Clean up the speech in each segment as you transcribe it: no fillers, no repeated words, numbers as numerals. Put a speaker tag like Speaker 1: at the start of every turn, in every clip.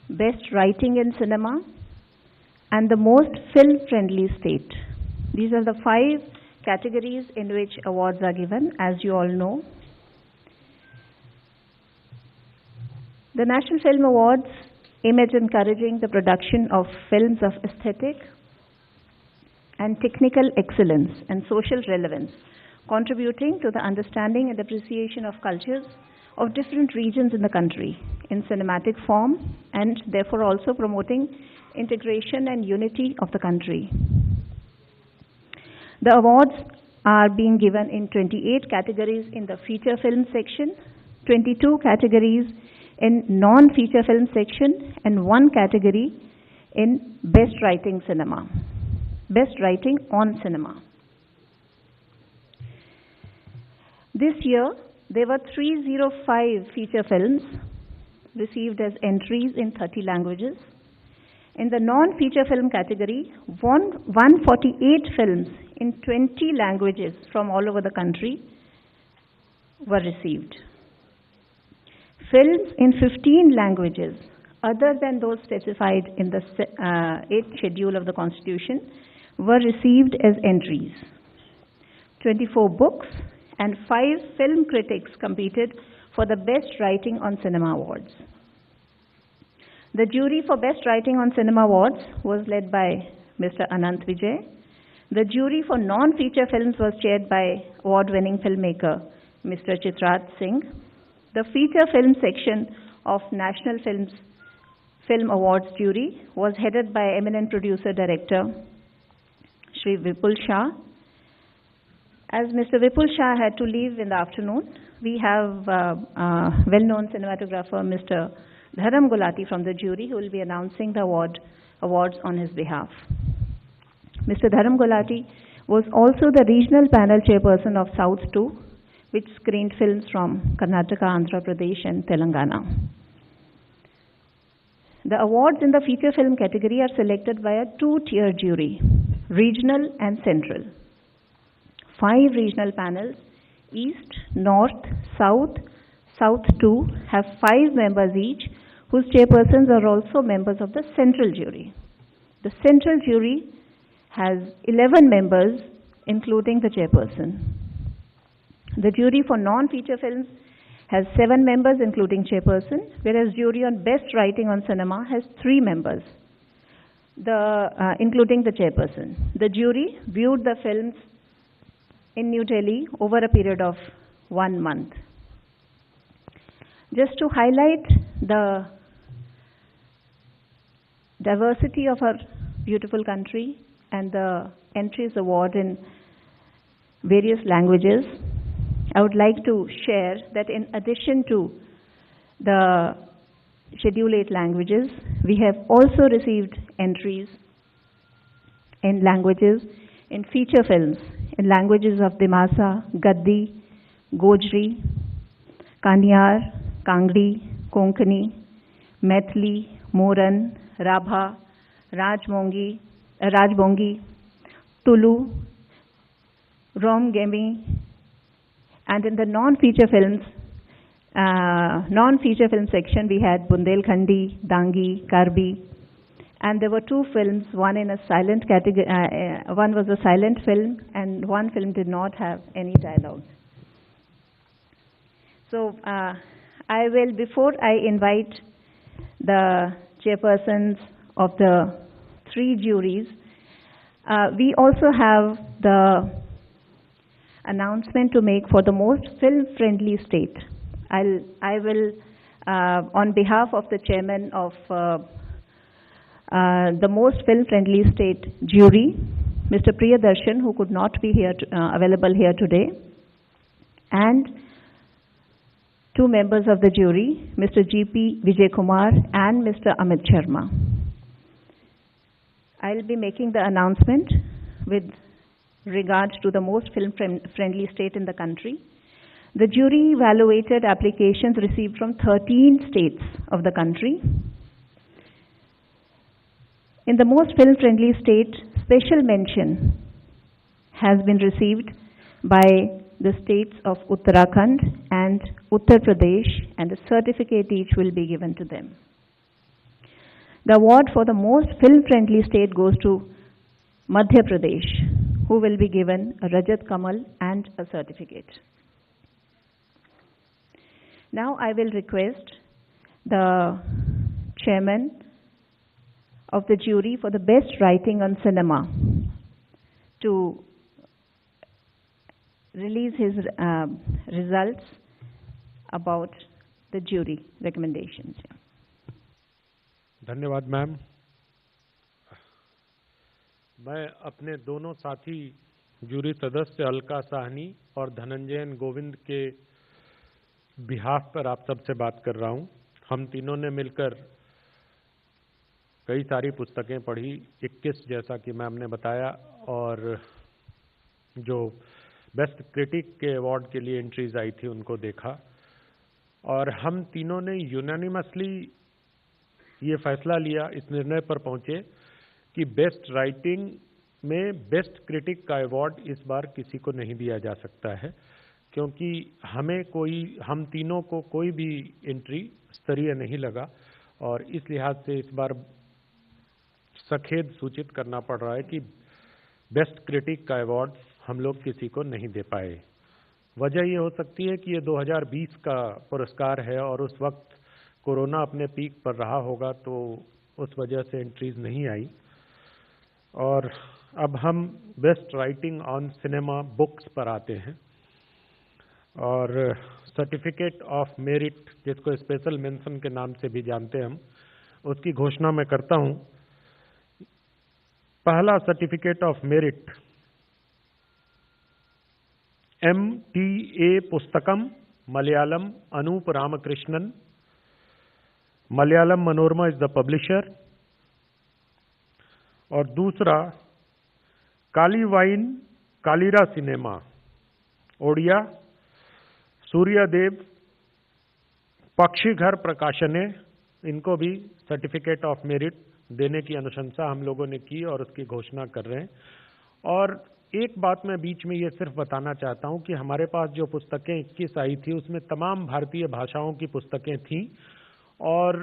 Speaker 1: Best Writing in Cinema, and the Most Film-Friendly State. These are the 5 categories in which awards are given, as you all know. The National Film Awards aim at encouraging the production of films of aesthetic and technical excellence and social relevance, contributing to the understanding and appreciation of cultures of different regions in the country in cinematic form, and therefore also promoting integration and unity of the country. The awards are being given in 28 categories in the feature film section, 22 categories in non-feature film section, and 1 category in Best Writing Cinema, Best Writing on Cinema. This year, there were 305 feature films received as entries in 30 languages. In the non-feature film category, 148 films in 20 languages from all over the country were received. Films in 15 languages, other than those specified in the 8th schedule of the Constitution, were received as entries. 24 books and 5 film critics competed for the Best Writing on Cinema Awards. The jury for Best Writing on Cinema Awards was led by Mr. Anant Vijay. The jury for non-feature films was chaired by award-winning filmmaker Mr. Chitrat Singh. The feature film section of National Film Awards jury was headed by eminent producer-director Shri Vipul Shah. As Mr. Vipul Shah had to leave in the afternoon, we have well-known cinematographer Mr. Dharam Gulati from the jury who will be announcing the awards on his behalf. Mr. Dharam Gulati was also the regional panel chairperson of South 2, which screened films from Karnataka, Andhra Pradesh and Telangana. The awards in the feature film category are selected by a 2-tier jury, regional and central. 5 regional panels, East, North, South, South 2, have 5 members each, whose chairpersons are also members of the central jury. The central jury has 11 members, including the chairperson. The jury for non-feature films has 7 members, including chairperson, whereas jury on Best Writing on Cinema has 3 members, including the chairperson. The jury viewed the films in New Delhi over a period of 1 month. Just to highlight the diversity of our beautiful country and the entries award in various languages, I would like to share that in addition to the Schedule 8 languages, we have also received entries in languages in feature films in languages of Dimasa, Gaddi, Gojri, Kaniyar, Kangdi, Konkani, Maithili, Moran, Rabha, Rajbongi, Tulu, Romgemi, and in the non-feature film section we had Bundelkhandi, Dangi, Karbi, and there were 2 films, one in a silent category, one was a silent film, and 1 film did not have any dialogue. So I will, before I invite the chairpersons of the 3 juries, we also have the announcement to make for the most film-friendly state. I will, on behalf of the chairman of the most film-friendly state jury, Mr. Priyadarshan, who could not be here available here today, and 2 members of the jury, Mr. G.P. Vijay Kumar and Mr. Amit Sharma. I will be making the announcement with regards to the most film-friendly state in the country. The jury evaluated applications received from 13 states of the country. In the most film-friendly state, special mention has been received by the states of Uttarakhand and Uttar Pradesh, and a certificate each will be given to them. The award for the most film-friendly state goes to Madhya Pradesh, who will be given a Rajat Kamal and a certificate. Now I will request the chairman of the jury for the best writing on cinema to release his results about the jury recommendations.
Speaker 2: धन्यवाद ma'am. मैं अपने दोनों साथी jury सदस्य अलका साहनी और धनंजयन गोविंद के behalf पर आप सबसे बात कर रहा हूं। हम तीनों ने मिलकर कई सारी पुस्तकें पढ़ी, 21 जैसा कि मैम ने बताया, और जो बेस्ट क्रिटिक के अवार्ड के लिए एंट्रीज आई थी उनको देखा, और हम तीनों ने यूनानिमसली ये फैसला लिया, इस निर्णय पर पहुंचे कि बेस्ट राइटिंग में बेस्ट क्रिटिक का अवार्ड इस बार किसी को नहीं दिया जा सकता है, क्योंकि हम तीनों को कोई भी एंट्री स्तरीय नहीं लगा, और इस लिहाज से इस बार सखेद सूचित करना पड़ रहा है कि बेस्ट क्रिटिक का अवार्ड हम लोग किसी को नहीं दे पाए। वजह ये हो सकती है कि ये 2020 का पुरस्कार है और उस वक्त कोरोना अपने पीक पर रहा होगा, तो उस वजह से एंट्रीज नहीं आई। और अब हम best writing on cinema books पर आते हैं, और सर्टिफिकेट ऑफ मेरिट, जिसको स्पेशल मेंशन के नाम से भी जानते हैं हम, उसकी घोषणा मैं करता हूं। पहला सर्टिफिकेट ऑफ मेरिट MTA पुस्तकम Malayalam Anoop Ramakrishnan, Malayalam Manorama is the publisher. और दूसरा कालीवाइन कालीरा सिनेमा ओडिया, सूर्यदेव पक्षीघर प्रकाशने, इनको भी सर्टिफिकेट ऑफ मेरिट देने की अनुशंसा हम लोगों ने की और उसकी घोषणा कर रहे हैं। और एक बात मैं बीच में ये सिर्फ बताना चाहता हूं कि हमारे पास जो पुस्तकें 21 आई थी उसमें तमाम भारतीय भाषाओं की पुस्तकें थीं, और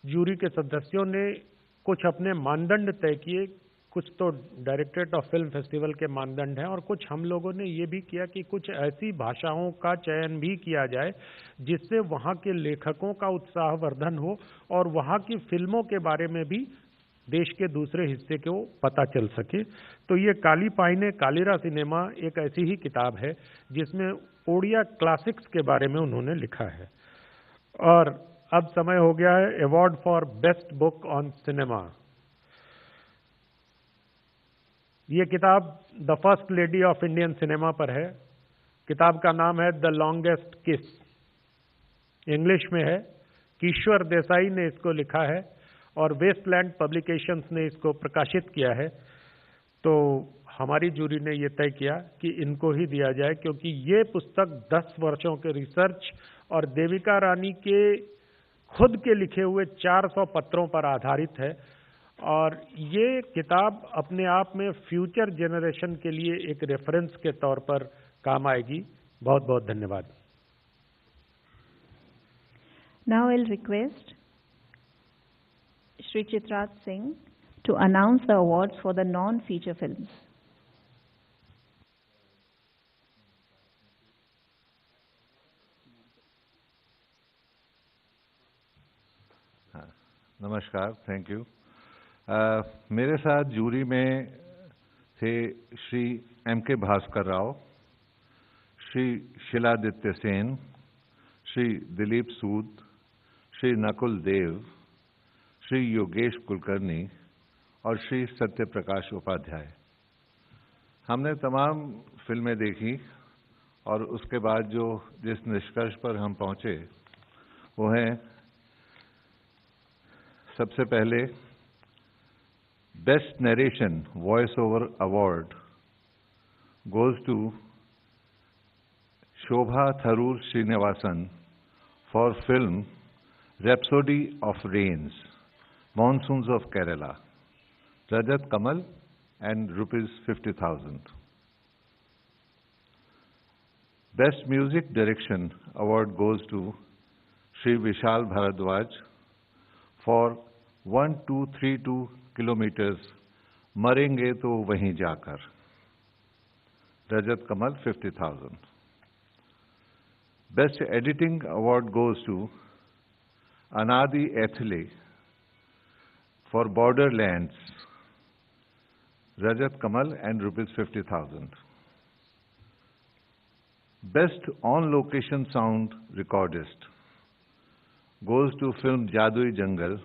Speaker 2: जूरी के सदस्यों ने कुछ अपने मानदंड तय किए, कुछ तो डायरेक्टरेट ऑफ फिल्म फेस्टिवल के मानदंड हैं, और कुछ हम लोगों ने ये भी किया कि कुछ ऐसी भाषाओं का चयन भी किया जाए जिससे वहाँ के लेखकों का उत्साहवर्धन हो और वहाँ की फिल्मों के बारे में भी देश के दूसरे हिस्से को पता चल सके। तो ये काली पाइने कालीरा सिनेमा एक ऐसी ही किताब है जिसमें ओडिया क्लासिक्स के बारे में उन्होंने लिखा है। और अब समय हो गया है award for best book on cinema. ये किताब the first lady of Indian cinema पर है। किताब का नाम है द लॉन्गेस्ट किस, इंग्लिश में है। किशोर देसाई ने इसको लिखा है और वेस्टलैंड पब्लिकेशंस ने इसको प्रकाशित किया है। तो हमारी जूरी ने यह तय किया कि इनको ही दिया जाए, क्योंकि ये पुस्तक 10 वर्षों के रिसर्च और देविका रानी के खुद के लिखे हुए 400 पत्रों पर आधारित है, और ये किताब अपने आप में फ्यूचर जनरेशन के लिए एक रेफरेंस के तौर पर काम आएगी। बहुत बहुत धन्यवाद।
Speaker 1: Now I'll request Shri Chitrat Singh to announce the awards for the non-feature films.
Speaker 3: नमस्कार, थैंक यू। मेरे साथ जूरी में थे श्री M.K. भास्कर राव, श्री शिलादित्य सेन, श्री दिलीप सूद, श्री नकुल देव, श्री योगेश कुलकर्णी और श्री सत्यप्रकाश उपाध्याय। हमने तमाम फिल्में देखी और उसके बाद जिस निष्कर्ष पर हम पहुंचे वो है, सबसे पहले best narration voice over award goes to Shobha Tharoor Srinivasan for film Rhapsody of Rains, Monsoons of Kerala, Rajat Kamal and ₹50,000. Best Music Direction Award goes to Shri Vishal Bharadwaj for 1232 kilometers, मरेंगे तो वहीं जाकर. Rajat Kamal, 50,000. Best Editing Award goes to Anadi Ethile for Borderlands, Rajat Kamal, and rupees 50,000. Best On-Location Sound Recordist goes to film Jadui Jungle,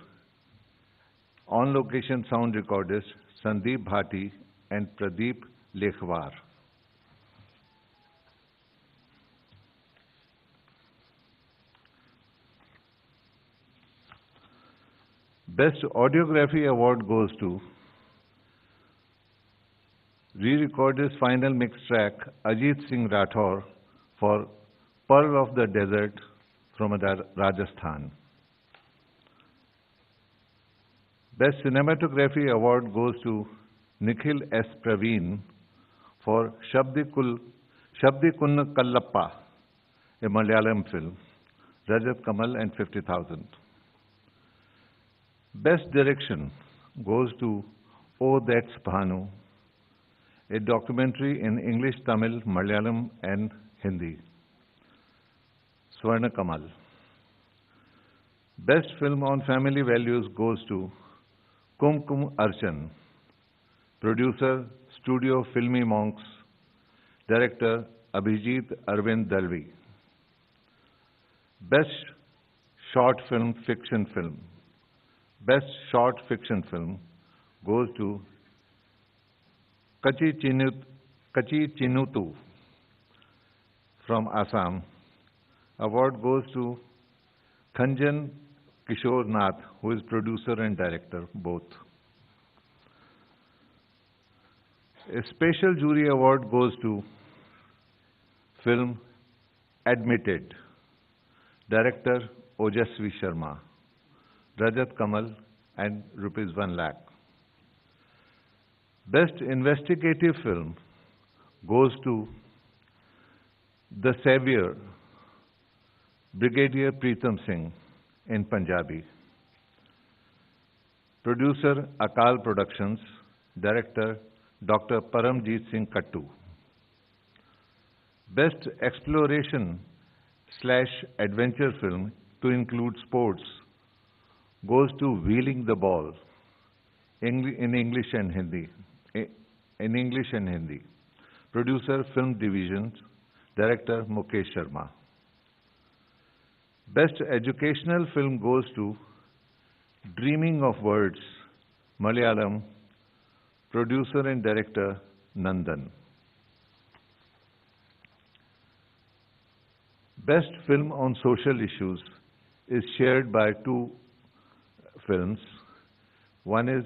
Speaker 3: On-Location Sound Recordist Sandeep Bhati and Pradeep Lekhwar. Best Audiography Award goes to Re-Recordist Final Mix Track Ajit Singh Rathore for Pearl of the Desert from Rajasthan. Best Cinematography Award goes to Nikhil S. Praveen for Shabdi Kunna Kallappa, a Malayalam film, Rajat Kamal, and 50,000. Best Direction goes to Oh That's Bhanu, a documentary in English, Tamil, Malayalam, and Hindi, Swarna Kamal. Best Film on Family Values goes to Kumkum Archan, producer, Studio Filmy Monks, director Abhijit Arvind Dalvi. Best Short Film Fiction Film. Best Short Fiction Film goes to Kachi Chinutu from Assam. Award goes to Khanjan Kishore Nath, who is producer and director, both. A special jury award goes to film Admitted, director Ojasvi Sharma, Rajat Kamal, and rupees 1 lakh. Best investigative film goes to The Savior, Brigadier Pritam Singh in Punjabi. Producer Akal Productions, director Dr. Paramjeet Singh Kattu. Best exploration/adventure film to include sports goes to Wheeling the Ball in English and Hindi. Producer Film Division, director Mukesh Sharma. Best educational film goes to Dreaming of Words, Malayalam, producer and director Nandan. Best film on social issues is shared by two films. One is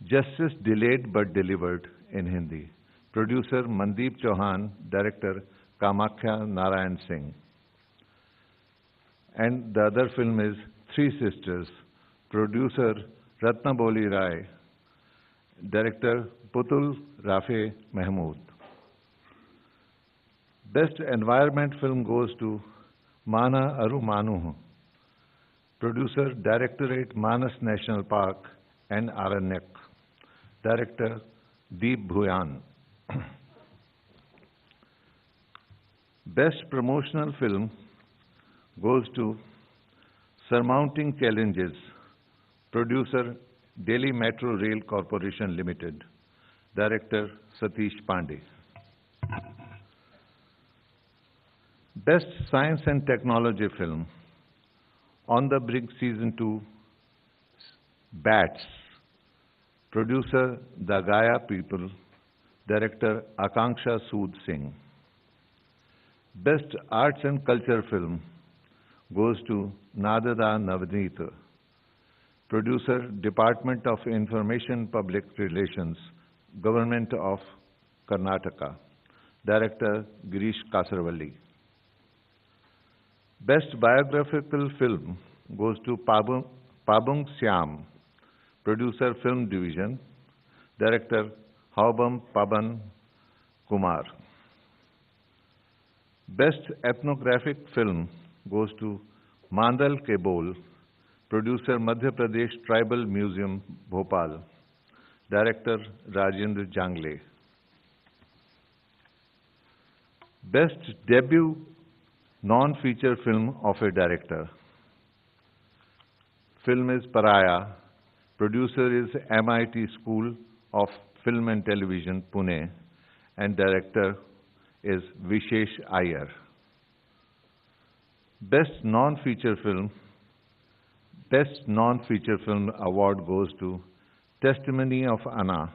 Speaker 3: Justice Delayed But Delivered in Hindi. Producer Mandeep Chauhan, director Kamakhya Narayan Singh. And the other film is Three Sisters. Producer Ratnaboli Rai, director Putul Rafe Mahmood. Best environment film goes to Mana Aru Manu. Producer Directorate Manas National Park and Aranyak. Director Deep Bhuyan. Best promotional film goes to Surmounting Challenges. Producer Delhi Metro Rail Corporation Limited. Director Satish Pandey. Best Science and Technology Film, On the Brink Season 2, Bats. Producer The Gaya People. Director Akanksha Sood Singh. Best Arts and Culture Film goes to Nadada Navneet. Producer Department of Information Public Relations, Government of Karnataka. Director Girish Kasarvalli. Best Biographical Film goes to Pabung Syam, Producer Film Division, Director Haubam Paban Kumar. Best Ethnographic Film goes to Mandal Ke Bol, producer Madhya Pradesh Tribal Museum, Bhopal. Director Rajendra Jangle. Best debut non-feature film of a director. Film is Paraya. Producer is MIT School of Film and Television, Pune. And director is Vishesh Iyer. Best non-feature film award goes to Testimony of Anna,